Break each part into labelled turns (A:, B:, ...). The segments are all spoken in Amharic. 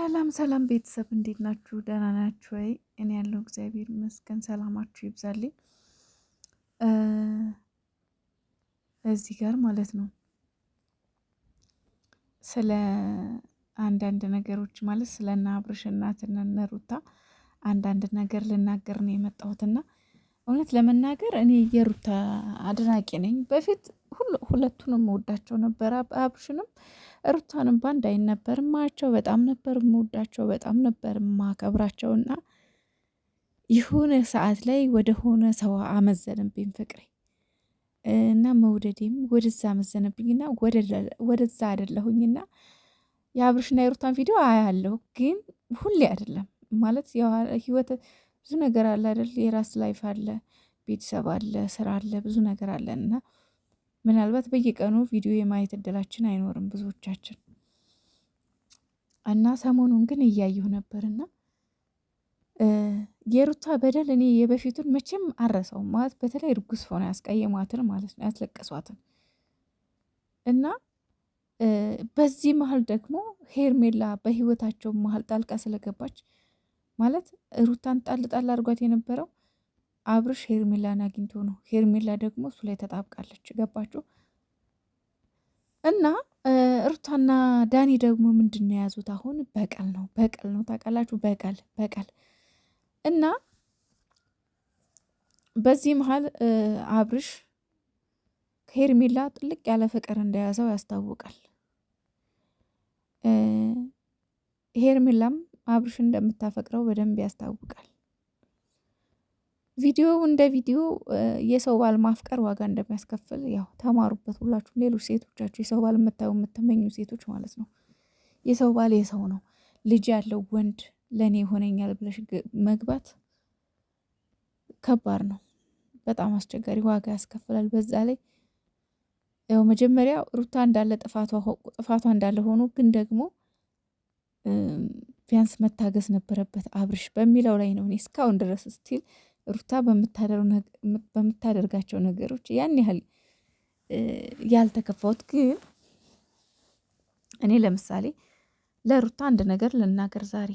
A: ሰላም ሰላም ቤተሰብ እንዴት ናችሁ? ደህና ናችሁ ወይ? እኔ ያለው እግዚአብሔር ይመስገን። ሰላማችሁ ይብዛልኝ። እዚህ ጋር ማለት ነው ስለ አንዳንድ ነገሮች ማለት ስለ እነ አብርሽ እናትና እነ ሩታ አንዳንድ ነገር ልናገር ነው የመጣሁትና እውነት ለመናገር እኔ የሩታ አድናቂ ነኝ። በፊት ሁለቱንም መወዳቸው ነበር። አብርሽንም ሩታንም ባንድ አይን ነበር ማያቸው። በጣም ነበር መወዳቸው፣ በጣም ነበር ማከብራቸውና የሆነ ሰዓት ላይ ወደ ሆነ ሰው አመዘንብኝ ፍቅሬ እና መውደዴም ወደዛ አመዘነብኝና ወደዛ አይደለሁኝና የአብርሽና የሩታን ቪዲዮ አያለሁ፣ ግን ሁሌ አይደለም ማለት ህይወት ብዙ ነገር አለ አይደል? የራስ ላይፍ አለ፣ ቤተሰብ አለ፣ ስራ አለ፣ ብዙ ነገር አለ እና ምናልባት በየቀኑ ቪዲዮ የማየት እድላችን አይኖርም ብዙዎቻችን እና ሰሞኑን ግን እያየሁ ነበርና የሩታ በደል እኔ የበፊቱን መቼም አረሰውም ማለት በተለይ እርጉዝ ሆነ ያስቀየሟትን ማለት ነው ያስለቀሷትን እና በዚህ መሀል ደግሞ ሄርሜላ በህይወታቸው መሀል ጣልቃ ስለገባች ማለት ሩታን ጣል ጣል አድርጓት የነበረው አብርሽ ሄርሜላን አግኝቶ ነው። ሄርሜላ ደግሞ እሱ ላይ ተጣብቃለች። ገባችሁ? እና ሩታና ዳኒ ደግሞ ምንድን ነው የያዙት አሁን? በቀል ነው። በቀል ነው ታውቃላችሁ? በቀል እና በዚህ መሀል አብርሽ ከሄርሜላ ጥልቅ ያለ ፍቅር እንደያዘው ያስታውቃል። ሄርሜላም አብርሽ እንደምታፈቅረው በደንብ ያስታውቃል። ቪዲዮ እንደ ቪዲዮ የሰው ባል ማፍቀር ዋጋ እንደሚያስከፍል ያው ተማሩበት ሁላችሁም። ሌሎች ሴቶቻችሁ የሰው ባል የምትመኙ ሴቶች ማለት ነው። የሰው ባል የሰው ነው። ልጅ ያለው ወንድ ለእኔ ይሆነኛል ብለሽ መግባት ከባድ ነው። በጣም አስቸጋሪ፣ ዋጋ ያስከፍላል። በዛ ላይ ያው መጀመሪያ ሩታ እንዳለ ጥፋቷ እንዳለ ሆኖ ግን ደግሞ ቢያንስ መታገስ ነበረበት አብርሽ በሚለው ላይ ነው እኔ እስካሁን ድረስ ስቲል ሩታ በምታደርጋቸው ነገሮች ያን ያህል ያልተከፋሁት። ግን እኔ ለምሳሌ ለሩታ አንድ ነገር ልናገር ዛሬ።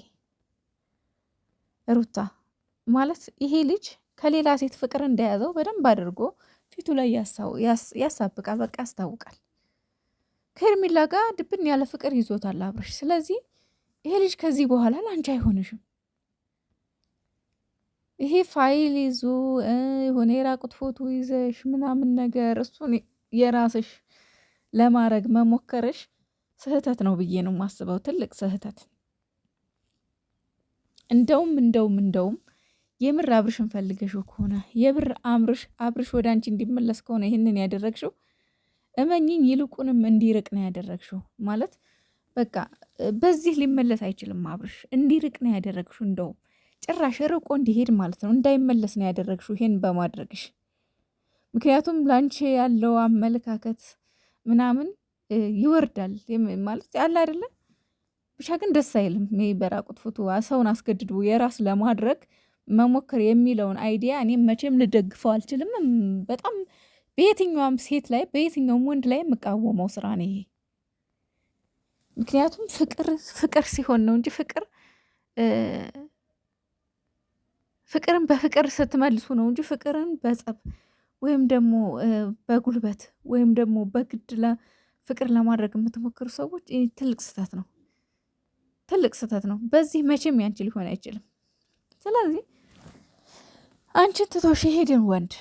A: ሩታ ማለት ይሄ ልጅ ከሌላ ሴት ፍቅር እንደያዘው በደንብ አድርጎ ፊቱ ላይ ያሳብቃል፣ በቃ ያስታውቃል። ከሄርሜላ ጋር ድብን ያለ ፍቅር ይዞታል አብርሽ። ስለዚህ ይሄ ልጅ ከዚህ በኋላ ላንቺ አይሆንሽም። ይሄ ፋይል ይዞ የሆነ የራቁት ፎቶ ይዘሽ ምናምን ነገር እሱን የራስሽ ለማድረግ መሞከርሽ ስህተት ነው ብዬ ነው የማስበው፣ ትልቅ ስህተት። እንደውም የምር አብርሽን ፈልገሽው ከሆነ የብር አብርሽ ወደ አንቺ እንዲመለስ ከሆነ ይህንን ያደረግሽው እመኝኝ ይልቁንም እንዲርቅ ነው ያደረግሽው። ማለት በቃ በዚህ ሊመለስ አይችልም አብርሽ፣ እንዲርቅ ነው ያደረግሽው። እንደውም ጭራሽ ርቆ እንዲሄድ ማለት ነው፣ እንዳይመለስ ነው ያደረግሽው ይሄን በማድረግሽ። ምክንያቱም ላንቺ ያለው አመለካከት ምናምን ይወርዳል ማለት ያለ አይደለ። ብቻ ግን ደስ አይልም። በራቁት ፎቶ ሰውን አስገድዶ የራስ ለማድረግ መሞከር የሚለውን አይዲያ እኔም መቼም ልደግፈው አልችልም። በጣም በየትኛውም ሴት ላይ በየትኛውም ወንድ ላይ የምቃወመው ስራ ነው ይሄ። ምክንያቱም ፍቅር ሲሆን ነው እንጂ ፍቅርን በፍቅር ስትመልሱ ነው እንጂ ፍቅርን በጸብ ወይም ደግሞ በጉልበት ወይም ደግሞ በግድ ፍቅር ለማድረግ የምትሞክሩ ሰዎች ትልቅ ስህተት ነው፣ ትልቅ ስህተት ነው። በዚህ መቼም ያንቺ ሊሆን አይችልም። ስለዚህ አንቺን ትቶሽ የሄድን ወንድ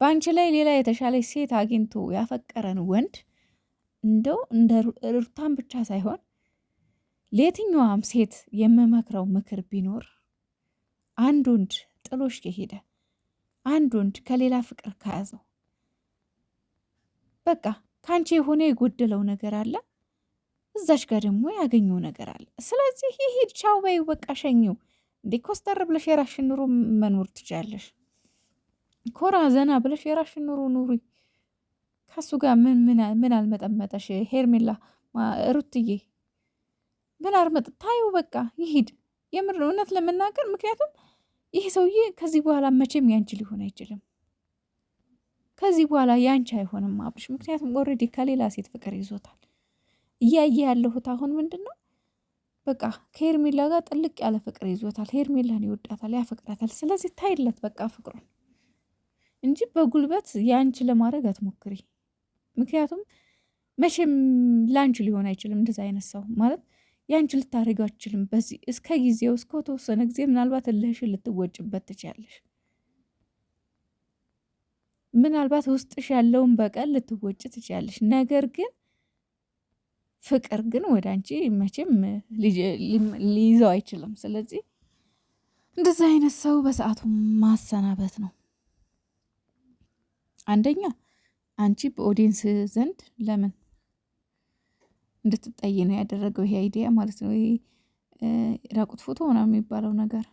A: በአንቺ ላይ ሌላ የተሻለ ሴት አግኝቶ ያፈቀረን ወንድ እንደው እንደ ሩታን ብቻ ሳይሆን ለየትኛዋም ሴት የምመክረው ምክር ቢኖር አንድ ወንድ ጥሎሽ የሄደ አንድ ወንድ ከሌላ ፍቅር ከያዘው በቃ ከአንቺ የሆነ የጎደለው ነገር አለ፣ እዛች ጋር ደግሞ ያገኘው ነገር አለ። ስለዚህ ይሄድ ቻው በይው፣ በቃ ሸኝው። እንዴ ኮስተር ብለሽ የራስሽን ኑሮ መኖር ትችያለሽ። ኮራ ዘና ብለሽ የራስሽን ኑሮ ኑሪ። ከሱ ጋር ምን አልመጠመጠሽ? ሄርሜላ ሩትዬ ምን አልመጥ ታዩ፣ በቃ ይሂድ። የምር እውነት ለመናገር ምክንያቱም ይህ ሰውዬ ከዚህ በኋላ መቼም ያንቺ ሊሆን አይችልም። ከዚህ በኋላ ያንቺ አይሆንም አብርሽ። ምክንያቱም ኦልሬዲ ከሌላ ሴት ፍቅር ይዞታል። እያየ ያለሁት አሁን ምንድን ነው በቃ ከሄርሜላ ጋር ጥልቅ ያለ ፍቅር ይዞታል። ሄርሜላን ይወዳታል፣ ያፈቅራታል። ስለዚህ ታይለት በቃ ፍቅሩን እንጂ በጉልበት ያንቺ ለማድረግ አትሞክሪ። ምክንያቱም መቼም ላንቺ ሊሆን አይችልም። እንደዚ አይነት ሰው ማለት ያንቺ ልታደርገው አትችልም። በዚህ እስከ ጊዜው እስከ ተወሰነ ጊዜ ምናልባት እልህሽን ልትወጭበት ትችያለሽ። ምናልባት ውስጥሽ ያለውን በቀል ልትወጭ ትችያለሽ። ነገር ግን ፍቅር ግን ወደ አንቺ መቼም ሊይዘው አይችልም። ስለዚህ እንደዚ አይነት ሰው በሰዓቱ ማሰናበት ነው። አንደኛ አንቺ በኦዲየንስ ዘንድ ለምን እንድትጠይ ነው ያደረገው ይሄ አይዲያ ማለት ነው። ይሄ ራቁት ፎቶ ምናምን የሚባለው ነገር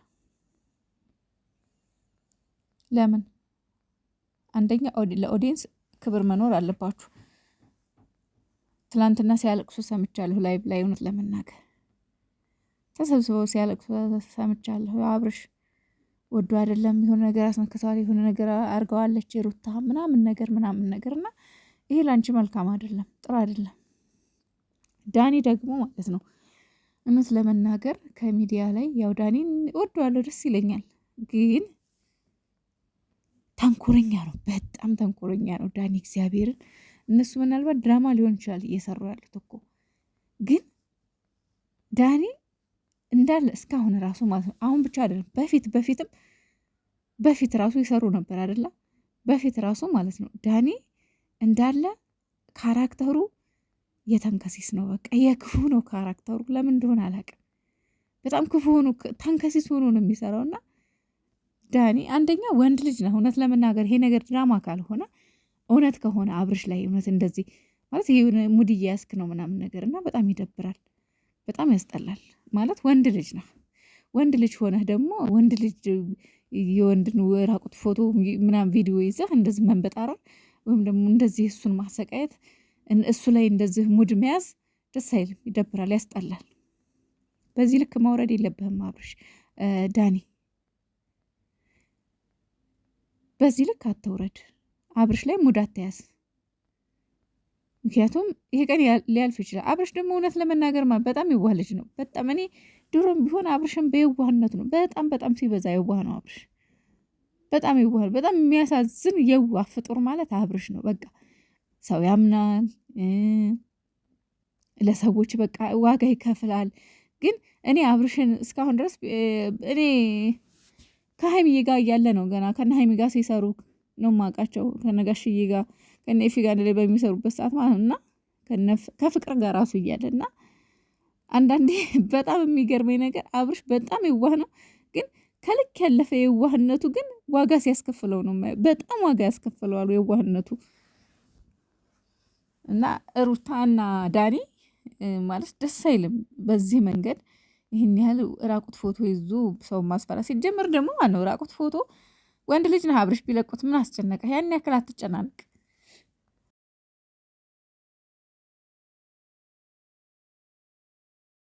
A: ለምን? አንደኛ ለኦዲየንስ ክብር መኖር አለባችሁ። ትላንትና ሲያለቅሱ ሰምቻለሁ፣ ላይ እውነት ለመናገር ተሰብስበው ሲያለቅሱ ሰምቻለሁ። አብርሽ ወዶ አይደለም የሆነ ነገር አስነክተዋል፣ የሆነ ነገር አርገዋለች ሩታ ምናምን ነገር እና ይሄ ላንቺ መልካም አይደለም፣ ጥሩ አይደለም። ዳኒ ደግሞ ማለት ነው እውነት ለመናገር ከሚዲያ ላይ ያው ዳኒን ወደዋለሁ፣ ደስ ይለኛል፣ ግን ተንኮረኛ ነው፣ በጣም ተንኮረኛ ነው ዳኒ እግዚአብሔርን። እነሱ ምናልባት ድራማ ሊሆን ይችላል እየሰሩ ያሉት እኮ፣ ግን ዳኒ እንዳለ እስካሁን ራሱ ማለት ነው አሁን ብቻ አይደለም በፊት ራሱ ይሰሩ ነበር አይደለ? በፊት ራሱ ማለት ነው ዳኒ እንዳለ ካራክተሩ የተንከሲስ ነው። በቃ የክፉ ነው ካራክተሩ። ለምን እንደሆነ አላውቅም። በጣም ክፉ ሆኖ ተንከሲስ ሆኖ ነው የሚሰራውና ዳኒ አንደኛ ወንድ ልጅ ነው። እውነት ለመናገር ይሄ ነገር ድራማ ካልሆነ እውነት ከሆነ አብርሽ ላይ እውነት እንደዚህ ማለት ይሄ ሙድ እያያዝክ ነው ምናምን ነገር እና በጣም ይደብራል፣ በጣም ያስጠላል። ማለት ወንድ ልጅ ነው። ወንድ ልጅ ሆነህ ደግሞ ወንድ ልጅ የወንድን ራቁት ፎቶ ምናምን ቪዲዮ ይዘህ እንደዚህ መንበጣረር ወይም ደግሞ እንደዚህ እሱን ማሰቃየት እሱ ላይ እንደዚህ ሙድ መያዝ ደስ አይልም፣ ይደብራል፣ ያስጠላል። በዚህ ልክ ማውረድ የለብህም አብርሽ። ዳኒ በዚህ ልክ አትውረድ። አብርሽ ላይ ሙድ አትያዝ። ምክንያቱም ይሄ ቀን ሊያልፍ ይችላል። አብርሽ ደግሞ እውነት ለመናገር በጣም የዋህ ልጅ ነው። በጣም እኔ ድሮም ቢሆን አብርሽን በየዋህነቱ ነው። በጣም ሲበዛ የዋህ ነው አብርሽ። በጣም የዋህ፣ በጣም የሚያሳዝን የዋህ ፍጡር ማለት አብርሽ ነው። በቃ ሰው ያምናል፣ ለሰዎች በቃ ዋጋ ይከፍላል። ግን እኔ አብርሽን እስካሁን ድረስ እኔ ከሀይሚዬ ጋር እያለ ነው ገና ከነ ሀይሚ ጋር ሲሰሩ ነው ማውቃቸው፣ ከነጋሽዬ ጋር ከነ ኤፊ ጋር ላይ በሚሰሩበት ሰዓት ማለት እና ከፍቅር ጋር ራሱ እያለ እና አንዳንዴ በጣም የሚገርመኝ ነገር አብርሽ በጣም የዋህ ነው፣ ግን ከልክ ያለፈ የዋህነቱ ግን ዋጋ ሲያስከፍለው ነው። በጣም ዋጋ ያስከፍለዋል የዋህነቱ። እና ሩታና ዳኒ ማለት ደስ አይልም በዚህ መንገድ ይህን ያህል ራቁት ፎቶ ይዞ ሰው ማስፈራ። ሲጀምር ደግሞ ማነው ራቁት ፎቶ ወንድ ልጅ ነህ አብርሽ፣ ቢለቁት ምን አስጨነቀ? ያን ያክል አትጨናነቅ።